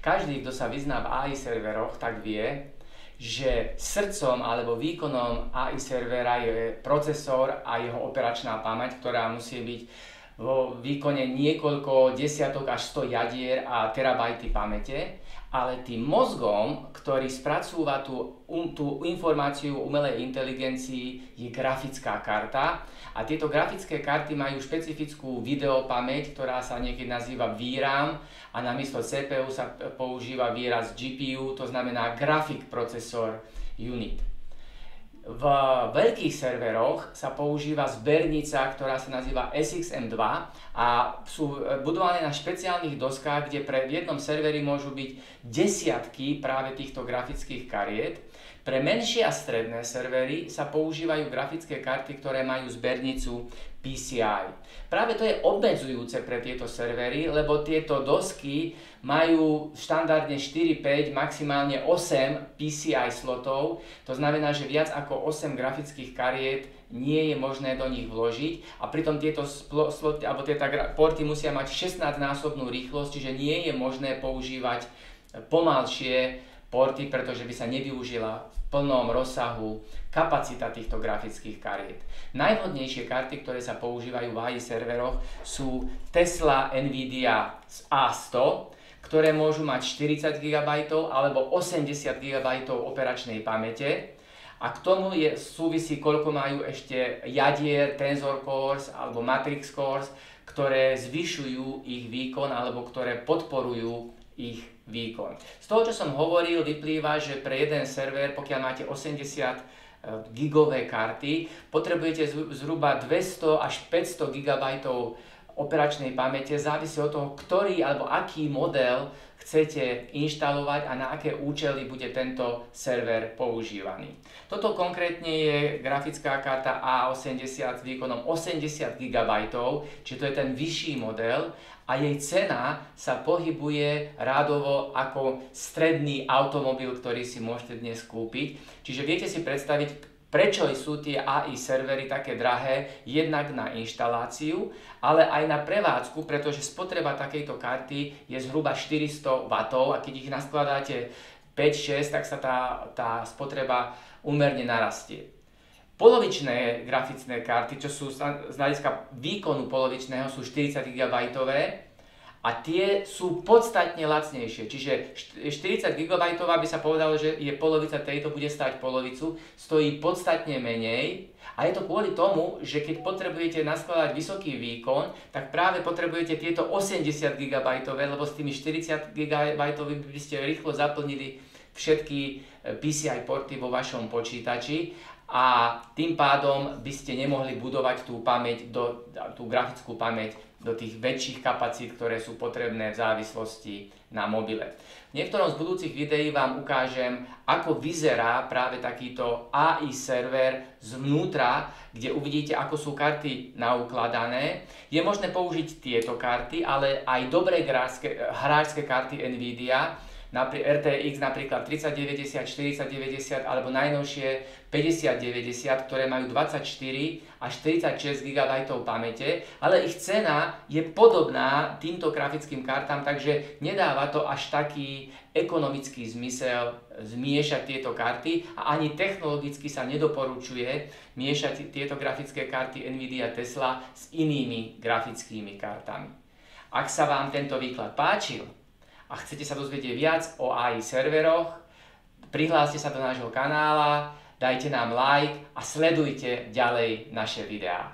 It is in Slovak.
Každý, kto sa vyzná v AI serveroch, tak vie, že srdcom alebo výkonom AI servera je procesor a jeho operačná pamäť, ktorá musí byť vo výkone niekoľko desiatok až 100 jadier a terabajty pamäte, ale tým mozgom, ktorý spracúva tú informáciu o umelej inteligencii, je grafická karta. A tieto grafické karty majú špecifickú videopamäť, ktorá sa niekedy nazýva VRAM a namiesto CPU sa používa výraz GPU, to znamená Graphic Processor Unit. V veľkých serveroch sa používa zbernica, ktorá sa nazýva SXM2 a sú budované na špeciálnych doskách, kde v jednom serveri môžu byť desiatky práve týchto grafických kariet. Pre menšie a stredné servery sa používajú grafické karty, ktoré majú zbernicu PCI. Práve to je obmedzujúce pre tieto servery, lebo tieto dosky majú štandardne 4, 5, maximálne 8 PCI slotov. To znamená, že viac ako 8 grafických kariet nie je možné do nich vložiť a pritom tieto sloty, alebo tieto porty musia mať 16-násobnú rýchlosť, čiže nie je možné používať pomalšie porty, pretože by sa nevyužila v plnom rozsahu kapacita týchto grafických kariet. Najvhodnejšie karty, ktoré sa používajú v AI serveroch, sú Tesla Nvidia A100, ktoré môžu mať 40 GB alebo 80 GB operačnej pamäte. A k tomu súvisí, koľko majú ešte jadier, Tensor Cores alebo Matrix Cores, ktoré zvyšujú ich výkon alebo ktoré podporujú ich výkon. Z toho, čo som hovoril, vyplýva, že pre jeden server, pokiaľ máte 80 gigové karty, potrebujete zhruba 200 až 500 GB operačnej pamäte, závisí od toho, ktorý alebo aký model chcete inštalovať a na aké účely bude tento server používaný. Toto konkrétne je grafická karta A80 s výkonom 80 GB, čiže to je ten vyšší model a jej cena sa pohybuje rádovo ako stredný automobil, ktorý si môžete dnes kúpiť. Čiže viete si predstaviť, prečo sú tie AI servery také drahé, jednak na inštaláciu, ale aj na prevádzku, pretože spotreba takejto karty je zhruba 400 W a keď ich naskladáte 5-6, tak sa tá spotreba úmerne narastie. Polovičné grafické karty, čo sú z hľadiska výkonu polovičného, sú 40 GB a tie sú podstatne lacnejšie. Čiže 40 GB by sa povedalo, že je polovica tejto, bude stáť polovicu, stojí podstatne menej. A je to kvôli tomu, že keď potrebujete naskladať vysoký výkon, tak práve potrebujete tieto 80 GB, lebo s tými 40 GB by ste rýchlo zaplnili všetky PCI porty vo vašom počítači a tým pádom by ste nemohli budovať tú grafickú pamäť do tých väčších kapacít, ktoré sú potrebné v závislosti na mobile. V niektorom z budúcich videí vám ukážem, ako vyzerá práve takýto AI server zvnútra, kde uvidíte, ako sú karty naukladané. Je možné použiť tieto karty, ale aj dobré hráčske karty Nvidia, RTX napríklad 3090, 4090 alebo najnovšie 5090, ktoré majú 24 až 36 GB pamäte, ale ich cena je podobná týmto grafickým kartám, takže nedáva to až taký ekonomický zmysel zmiešať tieto karty a ani technologicky sa nedoporučuje miešať tieto grafické karty Nvidia Tesla s inými grafickými kartami. Ak sa vám tento výklad páčil a chcete sa dozvedieť viac o AI serveroch, prihláste sa do nášho kanála, dajte nám like a sledujte ďalej naše videá.